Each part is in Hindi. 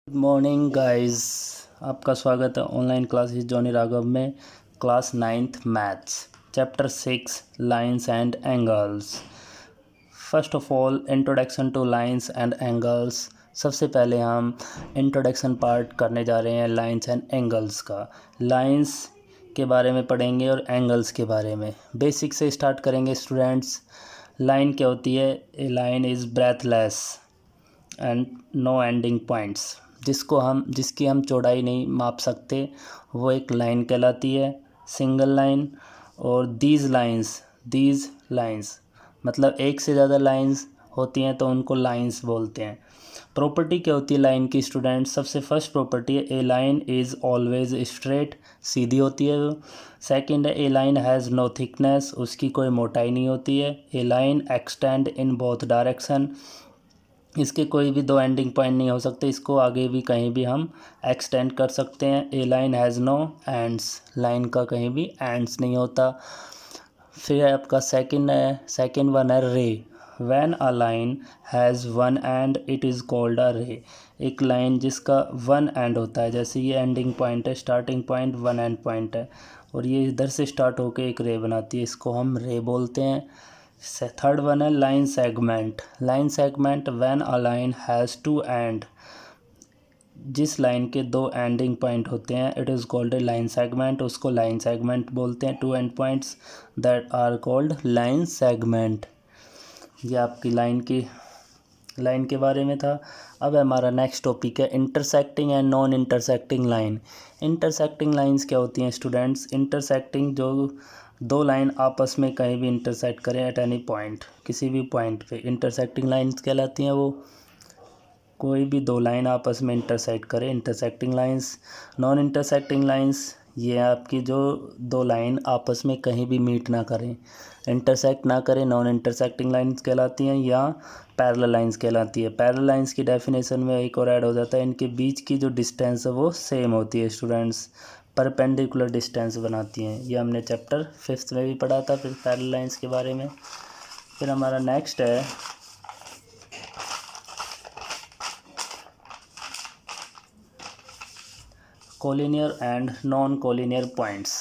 Good morning guys. आपका स्वागत है ऑनलाइन क्लासेस जॉनी राघव में। Class 9th maths chapter 6 lines and angles. First of all introduction two lines and angles. सबसे पहले हम इंट्रोडक्शन पार्ट करने जा रहे हैं लाइंस एंड एंगल्स का। लाइंस के बारे में पढ़ेंगे और एंगल्स के बारे में। बेसिक से स्टार्ट करेंगे स्टूडेंट्स। लाइन क्या होती है? A line is breathless and no ending points. जिसकी हम चौड़ाई नहीं माप सकते वो एक लाइन कहलाती है, सिंगल लाइन। और दीज लाइंस मतलब एक से ज़्यादा लाइंस होती हैं तो उनको लाइंस बोलते हैं। प्रॉपर्टी क्या होती है लाइन की स्टूडेंट? सबसे फर्स्ट प्रॉपर्टी है a line is always straight, सीधी होती है वो। सेकंड है a line has no thickness, उसकी कोई मोटाई नहीं होती है। A line extend in both direction, इसके कोई भी दो एंडिंग पॉइंट नहीं हो सकते, इसको आगे भी कहीं भी हम एक्सटेंड कर सकते हैं। A line has no ends, line का कहीं भी एंड्स नहीं होता। फिर आपका सेकंड वन है रे। When a line has one and it is called a रे। एक लाइन जिसका वन एंड होता है, जैसे ये एंडिंग पॉइंट है, starting point one and point है और ये इधर से स्टार्ट होकर एक रे बनाती है, इसको हम रे बोलते हैं। थर्ड वन है line segment. Line segment when a line has two end, जिस लाइन के दो एंडिंग पॉइंट होते हैं it is called a line segment, उसको लाइन सेगमेंट बोलते हैं। Two end points that are called line segment. ये आपकी लाइन के बारे में था। अब हमारा नेक्स्ट टॉपिक है intersecting and non intersecting line. Intersecting lines क्या होती हैं स्टूडेंट्स? इंटरसेक्टिंग, जो दो लाइन आपस में कहीं भी इंटरसेक्ट करें एट एनी पॉइंट, किसी भी पॉइंट पे, इंटरसेक्टिंग लाइंस कहलाती हैं वो। कोई भी दो लाइन आपस में इंटरसेक्ट करें, intersecting lines. Non intersecting lines, ये आपकी जो दो लाइन आपस में कहीं भी मीट ना करें, इंटरसेक्ट ना करें, नॉन इंटरसेक्टिंग लाइंस कहलाती हैं या पैरेलल लाइंस कहलाती है। पैरेलल लाइंस की डेफिनेशन में एक और ऐड हो जाता है, इनके बीच की जो डिस्टेंस है वो सेम होती है स्टूडेंट्स, परपेंडिकुलर डिस्टेंस बनाती हैं। ये हमने चैप्टर 5th में भी पढ़ा था फिर पैरेलल लाइंस के बारे में। फिर हमारा नेक्स्ट है collinear and non-collinear points.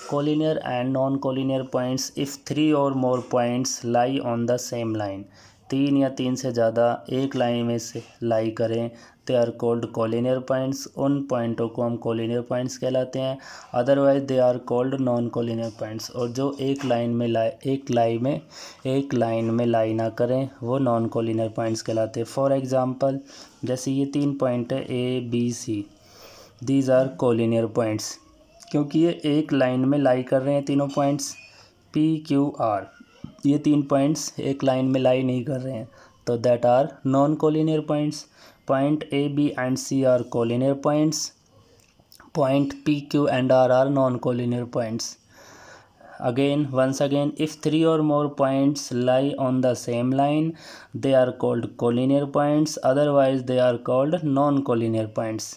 Collinear and non-collinear points if three or more points lie on the same line. तीन या तीन से ज़्यादा एक लाइन में से लाई करें, they are called collinear points। उन पॉइंटों को हम collinear points कहलाते हैं। Otherwise they are called non collinear points। और जो एक लाइन में लाई ना करें वो नॉन collinear points कहलाते हैं। फॉर एग्ज़ाम्पल जैसे ये तीन पॉइंट है A B C, these are collinear points, क्योंकि ये एक लाइन में लाई कर रहे हैं तीनों पॉइंट्स। PQR, ये तीन पॉइंट्स एक लाइन में लाई नहीं कर रहे हैं तो that are non collinear points. Point AB and C are collinear points, point PQ and R are non collinear points. Once again, if three or more points lie on the same line, they are called collinear points, otherwise they are called non-collinear points.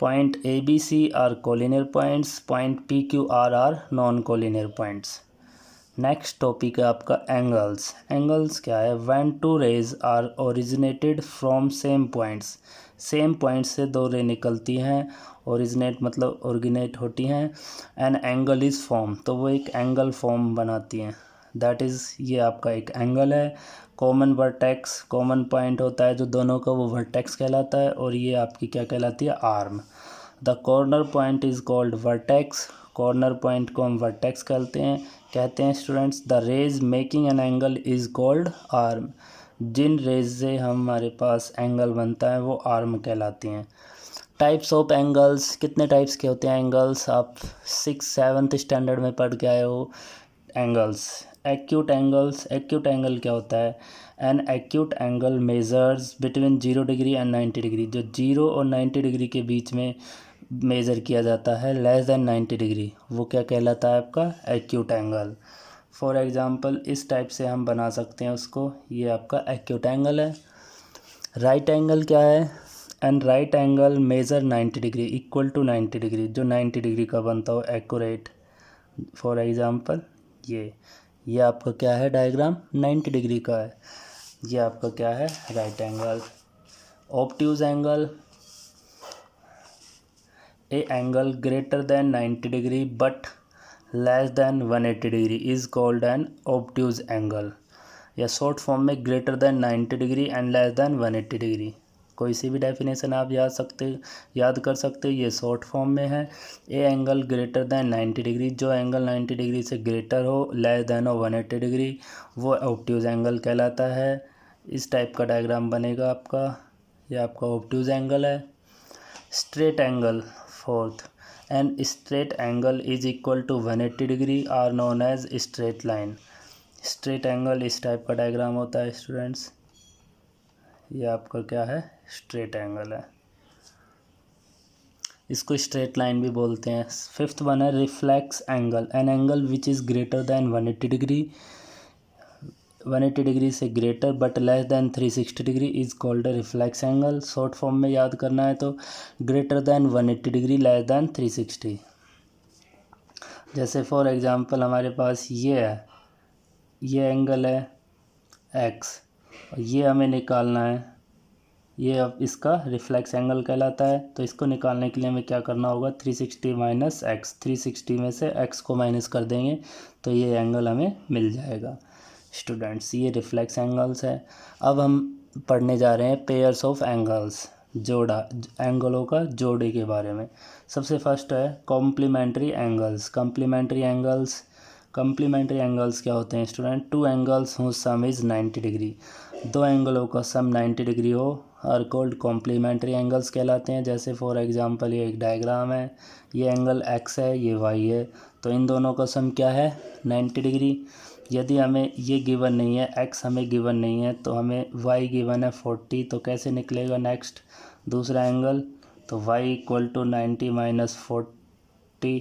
Point ABC are collinear points, point PQR are non-collinear points. Next topic है आपका एंगल्स। एंगल्स क्या है? When two rays are originated from same points, same point से दो रे निकलती हैं, ओरिजिनेट मतलब ओरिजिनेट होती हैं, एन एंगल इज़ फॉर्म, तो वो एक एंगल फॉर्म बनाती हैं। दैट इज़, ये आपका एक एंगल है। कॉमन वर्टेक्स, कॉमन पॉइंट होता है जो दोनों का, वो वर्टेक्स कहलाता है और ये आपकी क्या कहलाती है? Arm. The corner point is called vertex, corner point को हम वर्टेक्स कहते हैं students. The rays making an angle is called arm, जिन रेज से हमारे पास एंगल बनता है वो आर्म कहलाती हैं। टाइप्स ऑफ एंगल्स, कितने टाइप्स के होते हैं एंगल्स? आप 6th-7th स्टैंडर्ड में पढ़ के आए हो। एंगल्स, एक्यूट एंगल क्या होता है? An acute angle measures between 0 degree and 90 degree, जो 0 और 90 डिग्री के बीच में मेज़र किया जाता है, लेस देन 90 डिग्री, वो क्या कहलाता है? आपका एक्यूट एंगल। फॉर एग्ज़ाम्पल इस टाइप से हम बना सकते हैं उसको, ये आपका एक्यूट एंगल है। राइट एंगल क्या है? And right angle measure 90 degree, equal to 90 degree, जो 90 डिग्री का बनता हो एक्यूरेट। फॉर एग्ज़ाम्पल ये आपका क्या है? डायग्राम 90 डिग्री का है। ये आपका क्या है? Right angle. Obtuse angle, A angle greater than 90 degree but less then 180 degree is called an obtuse angle, या शॉर्ट फॉर्म में greater than 90 degree and less than 180 degree. कोई सी भी डेफिनेशन आप याद कर सकते हो, ये शॉर्ट फॉर्म में है। A angle greater than 90 degree, जो एंगल 90 डिग्री से ग्रेटर हो, लेस देन हो 180 डिग्री, वो ऑब्ट्यूज एंगल कहलाता है। इस टाइप का डायग्राम बनेगा आपका, ये आपका ऑब्ट्यूज एंगल है। Straight angle, fourth, an straight angle is equal to 180 degree are known as straight line. Straight angle इस टाइप का डायग्राम होता है स्टूडेंट्स, ये आपका क्या है, स्ट्रेट एंगल है, इसको स्ट्रेट लाइन भी बोलते हैं। फिफ्थ वन है reflex angle, an angle which is greater than 180 degree, 180 degree से greater but less than 360 degree is called a reflex angle. Short form में याद करना है तो greater than 180 degree, less than 360। जैसे फॉर एग्जांपल हमारे पास ये है, ये एंगल है एक्स, और ये हमें निकालना है, ये अब इसका रिफ्लेक्स एंगल कहलाता है। तो इसको निकालने के लिए हमें क्या करना होगा, 360 माइनस एक्स, 360 में से एक्स को माइनस कर देंगे तो ये एंगल हमें मिल जाएगा। स्टूडेंट्स, ये रिफ्लेक्स एंगल्स है। अब हम पढ़ने जा रहे हैं पेयर्स ऑफ एंगल्स, जोड़ा, एंगलों का जोड़े के बारे में। सबसे फर्स्ट है कॉम्प्लीमेंट्री एंगल्स। कॉम्प्लीमेंट्री एंगल्स क्या होते हैं student, two angles whose sum is 90 degree, दो एंगलों का सम 90 डिग्री हो आर कॉल्ड कॉम्प्लीमेंट्री एंगल्स कहलाते हैं। जैसे फॉर एग्जांपल ये एक डायग्राम है, ये एंगल एक्स है, ये वाई है, तो इन दोनों का सम क्या है, 90 डिग्री। यदि हमें ये गिवन नहीं है, एक्स हमें गिवन नहीं है, तो हमें वाई गिवन है 40, तो कैसे निकलेगा नेक्स्ट दूसरा एंगल, तो वाई इक्वल टू 90 माइनस 40,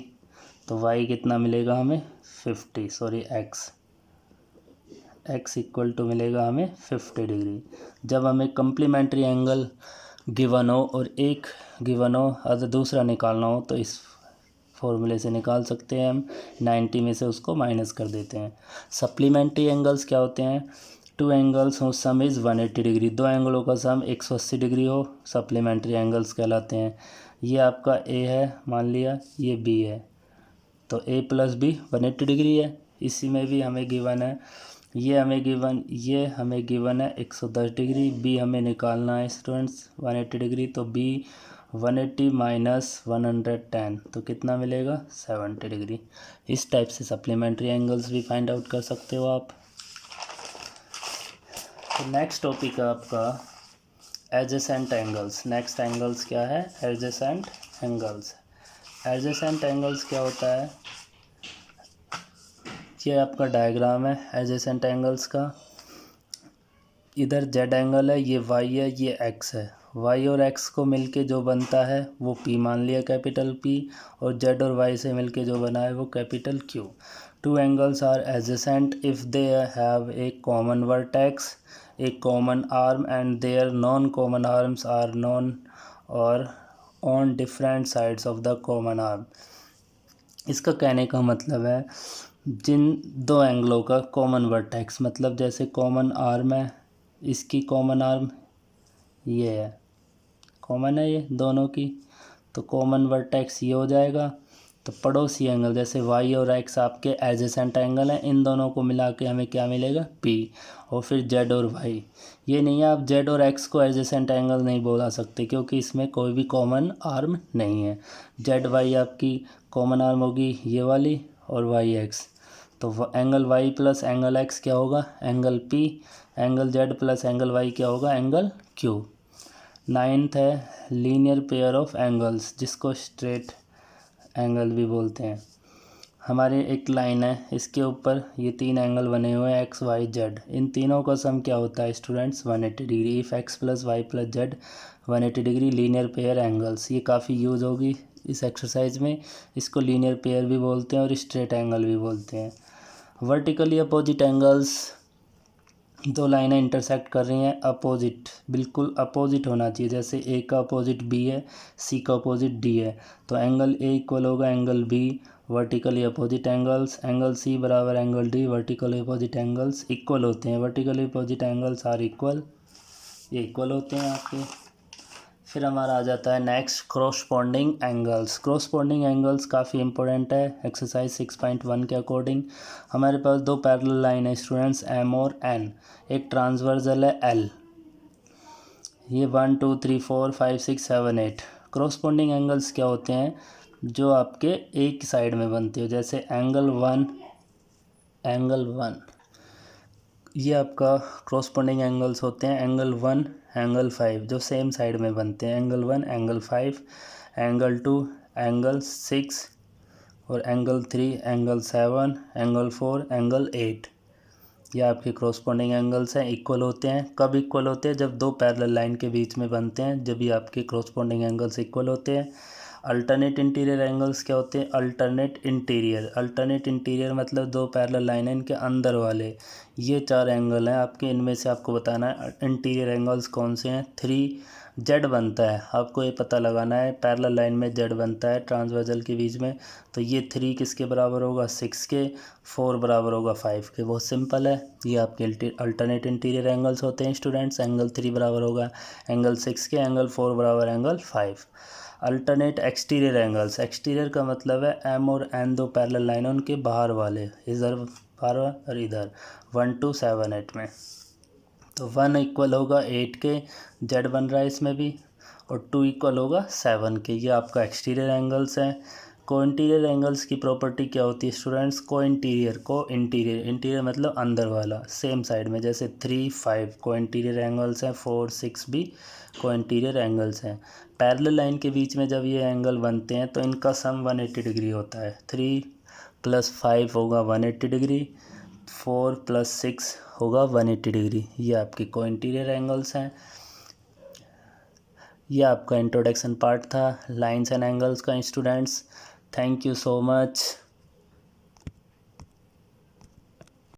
तो वाई कितना मिलेगा हमें 50, सॉरी एक्स इक्वल टू मिलेगा हमें 50 डिग्री। जब हमें कम्प्लीमेंट्री एंगल गिवन हो और एक गिवन हो अगर दूसरा निकालना हो तो इस फॉर्मूले से निकाल सकते हैं हम, 90 में से उसको माइनस कर देते हैं। सप्लीमेंट्री एंगल्स क्या होते हैं, टू एंगल्स हो सम इज़ 180 डिग्री, दो एंगलों का सम 180 डिग्री हो, सप्लीमेंट्री एंगल्स कहलाते हैं। ये आपका ए है मान लिया, ये बी है, तो ए प्लस बी 180 डिग्री है। इसी में भी हमें गिवन है, ये हमें गिवन है 110 डिग्री, बी हमें निकालना है स्टूडेंट्स 180 डिग्री, तो बी 180 माइनस 110, तो कितना मिलेगा 70 डिग्री। इस टाइप से सप्लीमेंट्री एंगल्स भी फाइंड आउट कर सकते हो आप। तो नेक्स्ट टॉपिक है आपका एडजेसेंट एंगल्स। नेक्स्ट एंगल्स क्या है, एडजेसेंट एंगल्स। एडजेसेंट एंगल्स क्या होता है, ये आपका डायग्राम है एडजेसेंट एंगल्स का। इधर जेड एंगल है, ये वाई है, ये एक्स है, वाई और एक्स को मिलके जो बनता है वो पी मान लिया, कैपिटल पी, और जेड और वाई से मिलके जो बना है वो capital Q. Two angles are adjacent if they have a common vertex, a common arm and their non common arms are non or on different sides of the common arm. इसका कहने का मतलब है जिन दो एंगलों का कॉमन वर्टेक्स, मतलब जैसे कॉमन आर्म है, इसकी कॉमन आर्म ये है, कॉमन है ये दोनों की, तो कॉमन वर्टेक्स ये हो जाएगा। तो पड़ोसी एंगल जैसे वाई और एक्स आपके एडजेसेंट एंगल हैं, इन दोनों को मिला के हमें क्या मिलेगा पी, और फिर जेड और वाई। ये नहीं है आप जेड और एक्स को एडजेसेंट एंगल नहीं बोला सकते क्योंकि इसमें कोई भी कॉमन आर्म नहीं है। जेड वाई आपकी कॉमन आर्म होगी ये वाली, और वाई एक्स, तो angle Y plus angle X क्या होगा, angle P, angle Z plus angle Y क्या होगा, एंगल क्यू। नाइन्थ है लीनियर पेयर ऑफ एंगल्स, जिसको स्ट्रेट एंगल भी बोलते हैं। हमारे एक लाइन है, इसके ऊपर ये तीन एंगल बने हुए हैं एक्स वाई जेड, इन तीनों का सम क्या होता है students 180 degree. If X plus Y plus Z 180 degree linear pair angles, ये काफ़ी यूज़ होगी इस एक्सरसाइज में। इसको लीनियर पेयर भी बोलते हैं और स्ट्रेट एंगल भी बोलते हैं। वर्टिकली अपोजिट एंगल्स, दो लाइनें इंटरसेक्ट कर रही हैं, अपोजिट, बिल्कुल अपोजिट होना चाहिए। जैसे ए का अपोजिट बी है, सी का अपोजिट डी है, तो एंगल ए इक्वल होगा angle B, vertically opposite angles. Angle C बराबर angle D, vertically opposite angles equal होते हैं, vertically opposite angles are equal, ये इक्वल होते हैं आपके। फिर हमारा आ जाता है next corresponding angles. Corresponding angles काफ़ी इंपॉर्टेंट है। एक्सरसाइज 6.1 के अकॉर्डिंग हमारे पास दो पैरेलल लाइन है स्टूडेंट्स, एम और एन, एक ट्रांसवर्सल है एल। ये 1 2 3 4 5 6 7 8 क्रॉसपोंडिंग एंगल्स क्या होते हैं, जो आपके एक साइड में बनते हो, जैसे एंगल 1 ये आपका क्रॉसपोंडिंग एंगल्स होते हैं। एंगल 1 एंगल 5 जो सेम साइड में बनते हैं, एंगल 1 एंगल 5, एंगल 2 एंगल 6 और एंगल 3 एंगल 7, एंगल 4 एंगल 8। ये आपके क्रॉसपोंडिंग एंगल्स हैं। इक्वल होते हैं। कब इक्वल होते हैं? जब दो पैरेलल लाइन के बीच में बनते हैं, जब ये आपके क्रॉसपोंडिंग एंगल्स इक्वल होते हैं। अल्टरनेट इंटीरियर एंगल्स क्या होते हैं? अल्टरनेट इंटीरियर मतलब दो पैरेलल लाइन है, इनके अंदर वाले ये चार एंगल हैं आपके, इनमें से आपको बताना है इंटीरियर एंगल्स कौन से हैं। 3 जेड बनता है, आपको ये पता लगाना है पैरेलल लाइन में जेड बनता है ट्रांसवर्सल के बीच में, तो ये 3 किसके बराबर होगा? 6 के। 4 बराबर होगा 5 के। बहुत सिंपल है। ये आपके अल्टरनेट इंटीरियर एंगल्स होते हैं स्टूडेंट्स। एंगल 3 बराबर होगा एंगल 6 के, एंगल 4 बराबर angle 5। Alternate exterior angles, exterior का मतलब है एम और एन दो पैरेलल लाइन है, उनके बाहर वाले, इधर बाहर और इधर 1 2 7 8 में। तो 1 इक्वल होगा 8 के, जेड बन रहा है इसमें भी, और 2 इक्वल होगा 7 के। ये आपका एक्सटीरियर एंगल्स है। को इंटीरियर एंगल्स की प्रॉपर्टी क्या होती है स्टूडेंट्स? को इंटीरियर मतलब अंदर वाला, सेम साइड में, जैसे 3 5 को इंटीरियर एंगल्स हैं, 4 6 भी को इंटीरियर एंगल्स हैं। पैरेलल लाइन के बीच में जब ये एंगल बनते हैं तो इनका सम 180 डिग्री होता है। 3 + 5 होगा 180 डिग्री, 4 + 6 होगा 180 डिग्री। ये आपके को इंटीरियर एंगल्स हैं। ये आपका इंट्रोडक्शन पार्ट था लाइंस एंड एंगल्स का students. Thank you so much.